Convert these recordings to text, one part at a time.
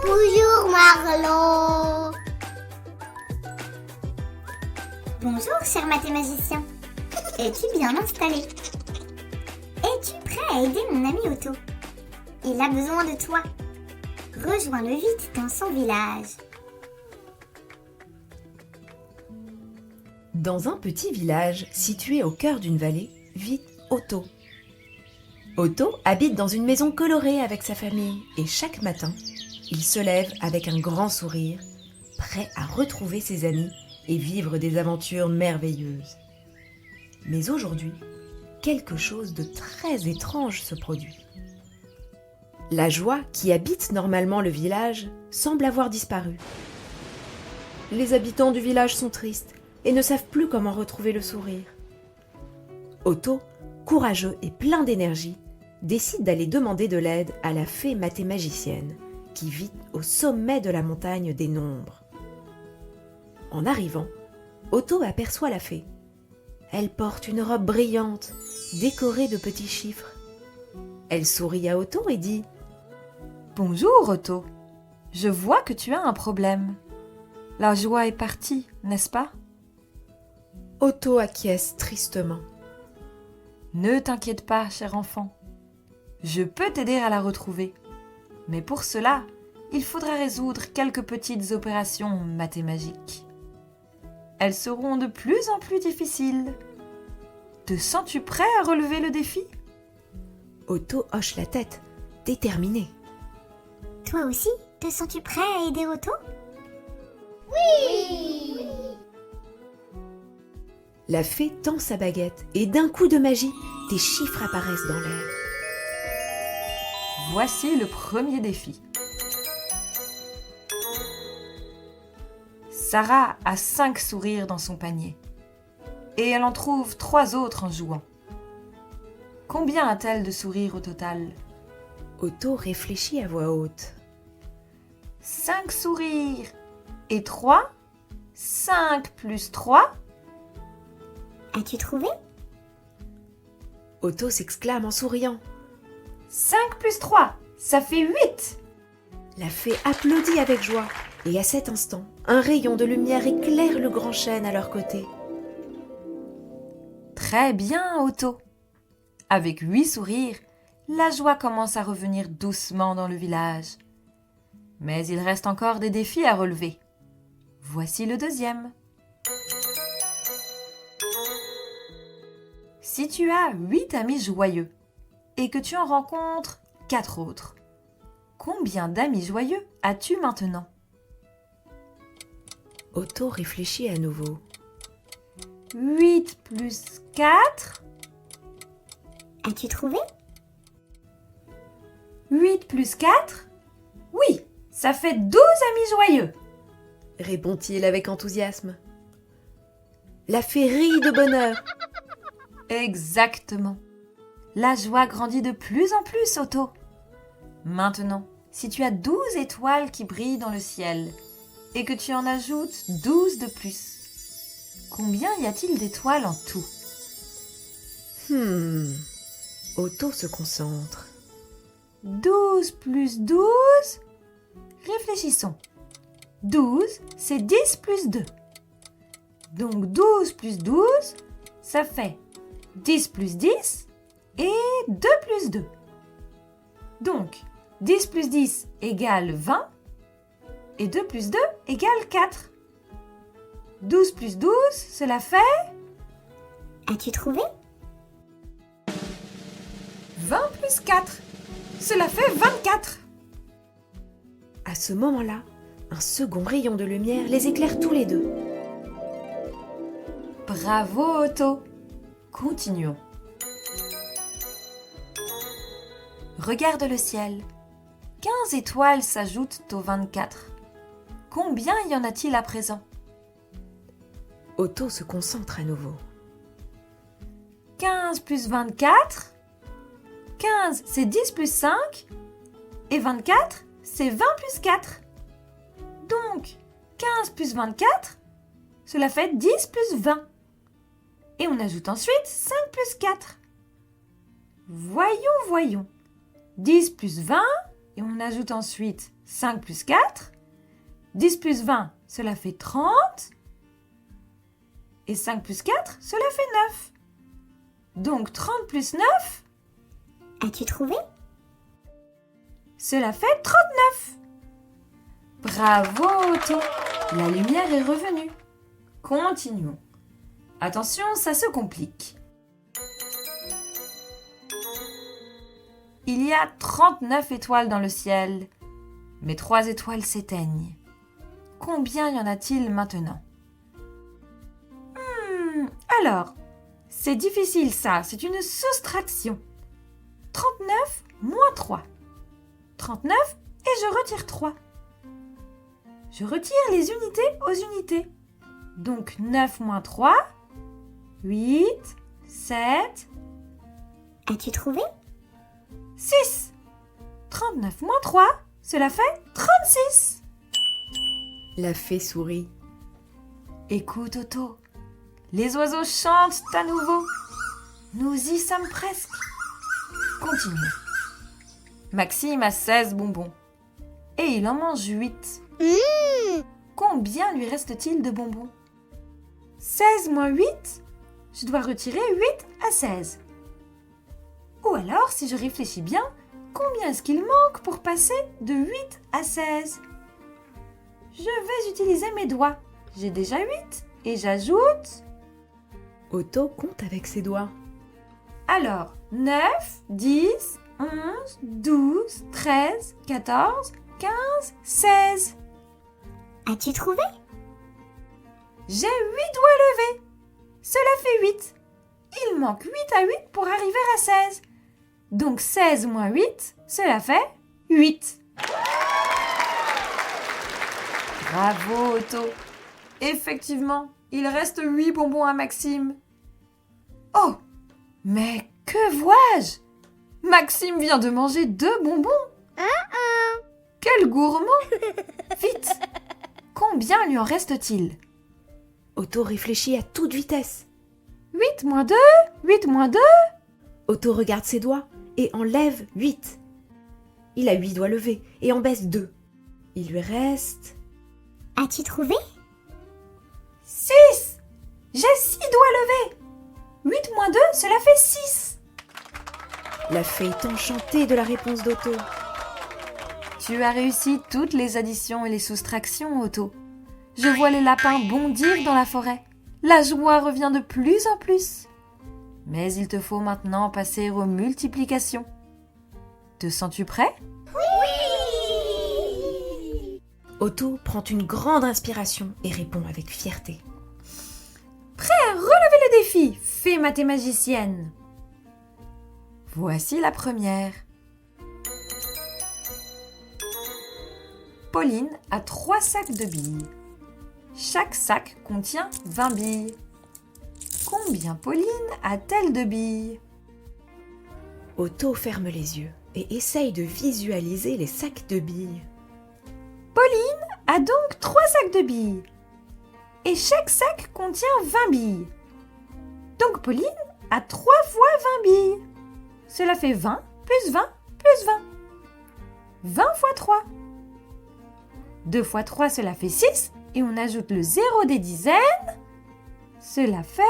Bonjour Marlo. Bonjour cher mathématicien. Es-tu bien installé? Es-tu prêt à aider mon ami Otto? Il a besoin de toi. Rejoins-le vite dans son village. Dans un petit village situé au cœur d'une vallée, vit Otto. Otto habite dans une maison colorée avec sa famille et chaque matin, il se lève avec un grand sourire, prêt à retrouver ses amis et vivre des aventures merveilleuses. Mais aujourd'hui, quelque chose de très étrange se produit. La joie qui habite normalement le village semble avoir disparu. Les habitants du village sont tristes et ne savent plus comment retrouver le sourire. Otto, courageux et plein d'énergie, décide d'aller demander de l'aide à la fée mathémagicienne qui vit au sommet de la montagne des nombres. En arrivant, Otto aperçoit la fée. Elle porte une robe brillante, décorée de petits chiffres. Elle sourit à Otto et dit « Bonjour Otto, je vois que tu as un problème. La joie est partie, n'est-ce pas ?» Otto acquiesce tristement. « Ne t'inquiète pas, cher enfant. Je peux t'aider à la retrouver. Mais pour cela, il faudra résoudre quelques petites opérations mathématiques. Elles seront de plus en plus difficiles. Te sens-tu prêt à relever le défi ? » Otto hoche la tête, déterminé. Toi aussi, te sens-tu prêt à aider Otto? Oui! La fée tend sa baguette et d'un coup de magie, des chiffres apparaissent dans l'air. Voici le premier défi. Sarah a 5 sourires dans son panier et elle en trouve 3 autres en jouant. Combien a-t-elle de sourires au total ? Otto réfléchit à voix haute. 5 sourires et 3, 5 plus 3. As-tu trouvé? Otto s'exclame en souriant. 5 plus 3, ça fait 8. La fée applaudit avec joie et à cet instant, un rayon de lumière éclaire le grand chêne à leur côté. Très bien, Otto. Avec 8 sourires, la joie commence à revenir doucement dans le village. Mais il reste encore des défis à relever. Voici le deuxième. Si tu as 8 amis joyeux et que tu en rencontres 4 autres, combien d'amis joyeux as-tu maintenant ? Otto réfléchit à nouveau. 8 plus 4. As-tu trouvé? 8 plus 4. Oui, ça fait 12 amis joyeux. Répond-il avec enthousiasme. La fée rit de bonheur. Exactement. La joie grandit de plus en plus, Otto. Maintenant, si tu as 12 étoiles qui brillent dans le ciel et que tu en ajoutes 12 de plus, combien y a-t-il d'étoiles en tout ? Otto se concentre. 12 plus 12. Réfléchissons. 12, c'est 10 plus 2. Donc 12 plus 12, ça fait 10 plus 10 et 2 plus 2. Donc 10 plus 10 égale 20 et 2 plus 2 égale 4. 12 plus 12, cela fait... As-tu trouvé? 20 plus 4, cela fait 24. À ce moment-là, un second rayon de lumière les éclaire tous les deux. Bravo Otto. Continuons. Regarde le ciel. 15 étoiles s'ajoutent aux 24. Combien y en a-t-il à présent ? Otto se concentre à nouveau. 15 plus 24. 15, c'est 10 plus 5. Et 24, c'est 20 plus 4. Donc, 15 plus 24, cela fait 10 plus 20. Et on ajoute ensuite 5 plus 4. Voyons. 10 plus 20, et on ajoute ensuite 5 plus 4. 10 plus 20, cela fait 30. Et 5 plus 4, cela fait 9. Donc 30 plus 9, As-tu trouvé? cela fait 39. Bravo Otto, la lumière est revenue. Continuons. Attention, ça se complique. Il y a 39 étoiles dans le ciel, mais 3 étoiles s'éteignent. Combien y en a-t-il maintenant? Alors, c'est difficile ça, c'est une soustraction. 39 moins 3. 39 et je retire 3. Je retire les unités aux unités. Donc 9 moins 3, 8, 7, As-tu trouvé? 6. 39 moins 3, cela fait 36. La fée sourit. Écoute Otto, les oiseaux chantent à nouveau. Nous y sommes presque. Continue. Maxime a 16 bonbons et il en mange 8. Combien lui reste-t-il de bonbons? 16 moins 8, je dois retirer 8 à 16. Ou alors, si je réfléchis bien, combien est-ce qu'il manque pour passer de 8 à 16? Je vais utiliser mes doigts. J'ai déjà 8 et j'ajoute... Otto compte avec ses doigts. Alors, 9, 10, 11, 12, 13, 14, 15, 16. As-tu trouvé? J'ai 8 doigts levés. Cela fait 8. Il manque 8 à 8 pour arriver à 16. Donc 16 moins 8, cela fait 8. Bravo Otto. Effectivement, il reste 8 bonbons à Maxime. Oh, mais que vois-je? Maxime vient de manger 2 bonbons. Quel gourmand! Vite! Combien lui en reste-t-il? Otto réfléchit à toute vitesse. 8 moins 2, 8 moins 2. Otto regarde ses doigts et enlève 8. Il a 8 doigts levés et en baisse 2. Il lui reste... As-tu trouvé? 6. J'ai 6 doigts levés. 8 moins 2, cela fait 6. La fée est enchantée de la réponse d'Otto. Tu as réussi toutes les additions et les soustractions, Otto. Je vois les lapins bondir dans la forêt. La joie revient de plus en plus. Mais il te faut maintenant passer aux multiplications. Te sens-tu prêt? Otto prend une grande inspiration et répond avec fierté. Prêt à relever le défi, fée mathémagicienne. Voici la première. Pauline a 3 sacs de billes. Chaque sac contient 20 billes. Combien Pauline a-t-elle de billes? Otto ferme les yeux et essaye de visualiser les sacs de billes. Pauline a donc 3 sacs de billes. Et chaque sac contient 20 billes. Donc Pauline a 3 fois 20 billes. Cela fait 20 plus 20 plus 20. 20 fois 3. 2 fois 3, cela fait 6. Et on ajoute le 0 des dizaines. Cela fait...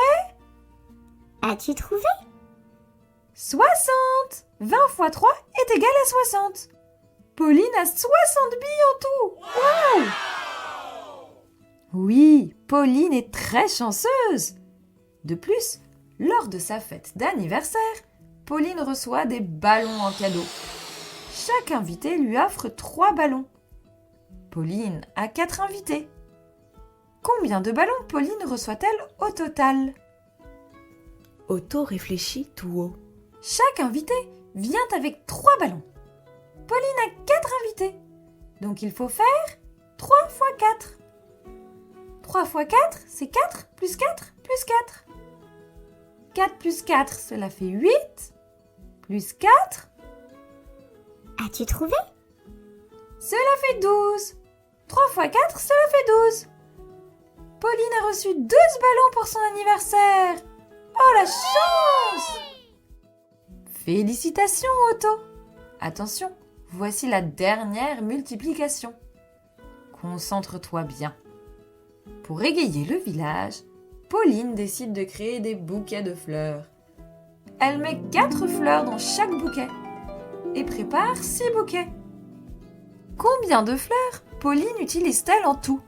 As-tu trouvé? 60. 20 fois 3 est égal à 60. Pauline a 60 billes en tout. Waouh! Oui, Pauline est très chanceuse. De plus, lors de sa fête d'anniversaire, Pauline reçoit des ballons en cadeau. Chaque invité lui offre 3 ballons. Pauline a 4 invités. Combien de ballons Pauline reçoit-elle au total? Otto réfléchit tout haut. Chaque invité vient avec 3 ballons. Pauline a 4 invités. Donc il faut faire 3 fois 4. 3 fois 4, c'est 4 plus 4 plus 4. 4 plus 4, cela fait 8. Plus 4, As-tu trouvé? cela fait 12. 3 fois 4, cela fait 12. Pauline a reçu 12 ballons pour son anniversaire. Oh la chance! Félicitations Otto. Attention, Voici la dernière multiplication. Concentre-toi bien. Pour égayer le village, Pauline décide de créer des bouquets de fleurs. Elle met 4 fleurs dans chaque bouquet et prépare 6 bouquets. Combien de fleurs Pauline utilise-t-elle en tout?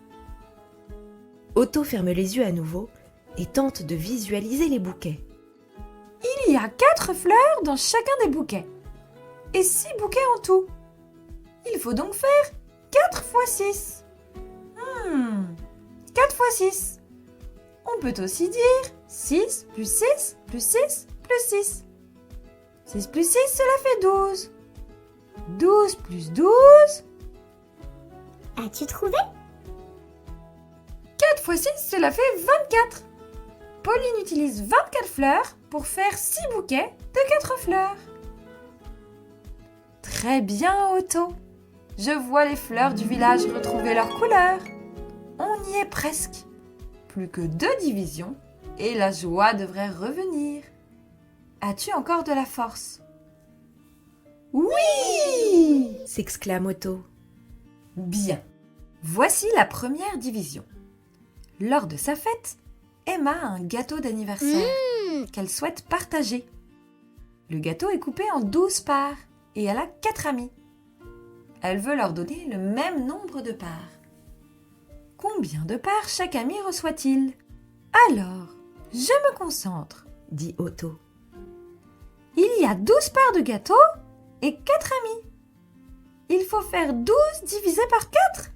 Otto ferme les yeux à nouveau et tente de visualiser les bouquets. Il y a 4 fleurs dans chacun des bouquets et 6 bouquets en tout. Il faut donc faire 4 fois 6. 4 fois 6. On peut aussi dire 6 plus 6 plus 6 plus 6. 6 plus 6, cela fait 12. 12 plus 12. As-tu trouvé? 4 fois 6, cela fait 24. Pauline utilise 24 fleurs pour faire 6 bouquets de 4 fleurs. Très bien, Otto. Je vois les fleurs du village retrouver leur couleur. On y est presque. Plus que 2 divisions et la joie devrait revenir. As-tu encore de la force? Oui! S'exclame Otto. Bien. Voici la première division. Lors de sa fête, Emma a un gâteau d'anniversaire qu'elle souhaite partager. Le gâteau est coupé en 12 parts et elle a 4 amis. Elle veut leur donner le même nombre de parts. Combien de parts chaque ami reçoit-il? Alors, je me concentre, dit Otto. Il y a 12 parts de gâteau et 4 amis. Il faut faire 12 divisé par 4.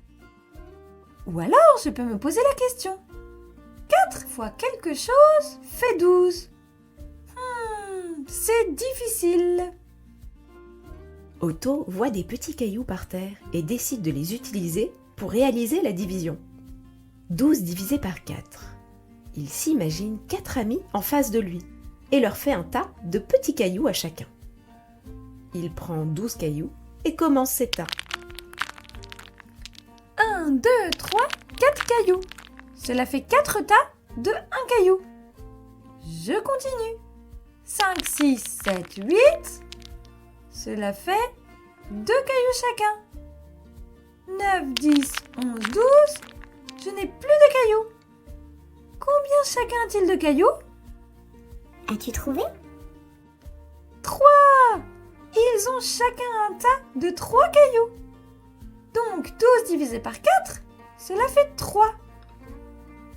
Ou alors, je peux me poser la question. 4 fois quelque chose fait 12. C'est difficile. Otto voit des petits cailloux par terre et décide de les utiliser pour réaliser la division. 12 divisé par 4. Il s'imagine 4 amis en face de lui et leur fait un tas de petits cailloux à chacun. Il prend 12 cailloux et commence ses tas. 1, 2, 3, 4 cailloux. Cela fait 4 tas de 1 caillou. Je continue. 5, 6, 7, 8. Cela fait 2 cailloux chacun. 9, 10, 11, 12. Je n'ai plus de cailloux. Combien chacun a-t-il de cailloux? As-tu trouvé? 3. Ils ont chacun un tas de 3 cailloux. Donc 12 divisé par 4, cela fait 3.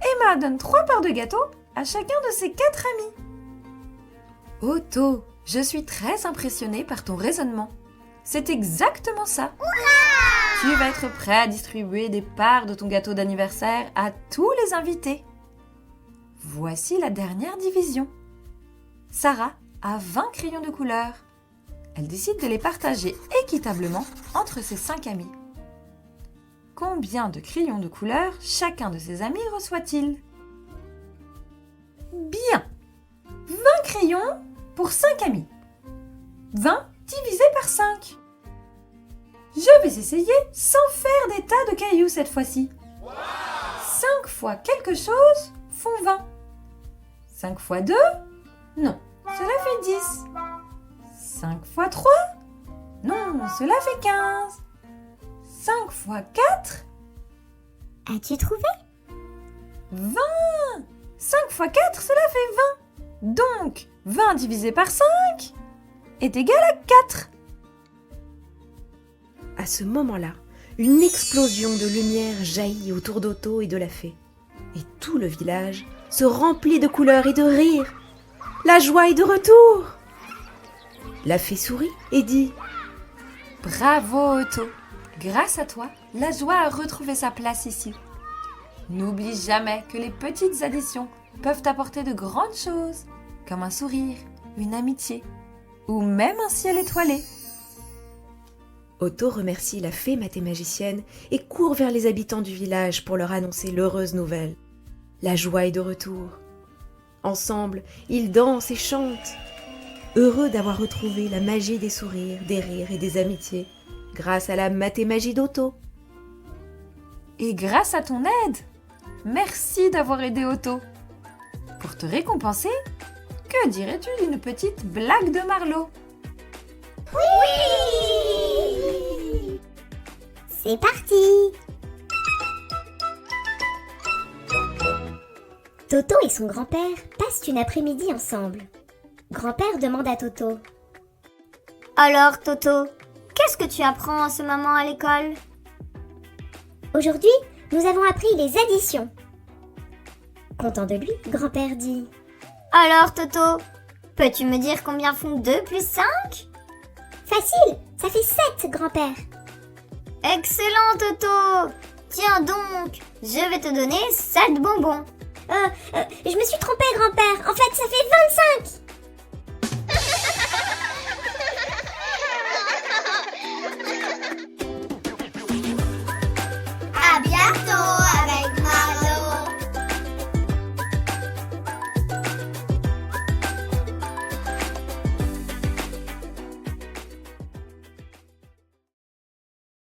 Emma donne 3 parts de gâteau à chacun de ses 4 amis. Otto, je suis très impressionnée par ton raisonnement. C'est exactement ça. Tu vas être prêt à distribuer des parts de ton gâteau d'anniversaire à tous les invités. Voici la dernière division. Sarah a 20 crayons de couleur. Elle décide de les partager équitablement entre ses 5 amis. Combien de crayons de couleur chacun de ses amis reçoit-il? Bien! 20 crayons pour 5 amis. 20 divisé par 5. Je vais essayer sans faire des tas de cailloux cette fois-ci. 5 fois quelque chose font 20. 5 fois 2? Non, cela fait 10. 5 fois 3? Non, cela fait 15. 5 fois 4? As-tu trouvé? 20! 5 fois 4, cela fait 20. Donc, 20 divisé par 5 est égal à 4. À ce moment-là, une explosion de lumière jaillit autour d'Otto et de la fée. Et tout le village se remplit de couleurs et de rires. La joie est de retour. La fée sourit et dit « Bravo Otto! Grâce à toi, la joie a retrouvé sa place ici. N'oublie jamais que les petites additions peuvent apporter de grandes choses, comme un sourire, une amitié ou même un ciel étoilé. » Otto remercie la fée mathémagicienne et court vers les habitants du village pour leur annoncer l'heureuse nouvelle. La joie est de retour. Ensemble, ils dansent et chantent, heureux d'avoir retrouvé la magie des sourires, des rires et des amitiés, grâce à la mathémagie d'Otto. Et grâce à ton aide, merci d'avoir aidé Otto. Pour te récompenser, que dirais-tu d'une petite blague de Marlowe? Oui! C'est parti! Toto et son grand-père passent une après-midi ensemble. Grand-père demande à Toto. Alors, Toto, qu'est-ce que tu apprends en ce moment à l'école? Aujourd'hui, nous avons appris les additions. Content de lui, grand-père dit. Alors, Toto, peux-tu me dire combien font 2 plus 5? Facile, ça fait 7, grand-père. Excellent, Toto. Tiens donc, je vais te donner 7 bonbons. Je me suis trompée, grand-père. En fait, ça fait 25.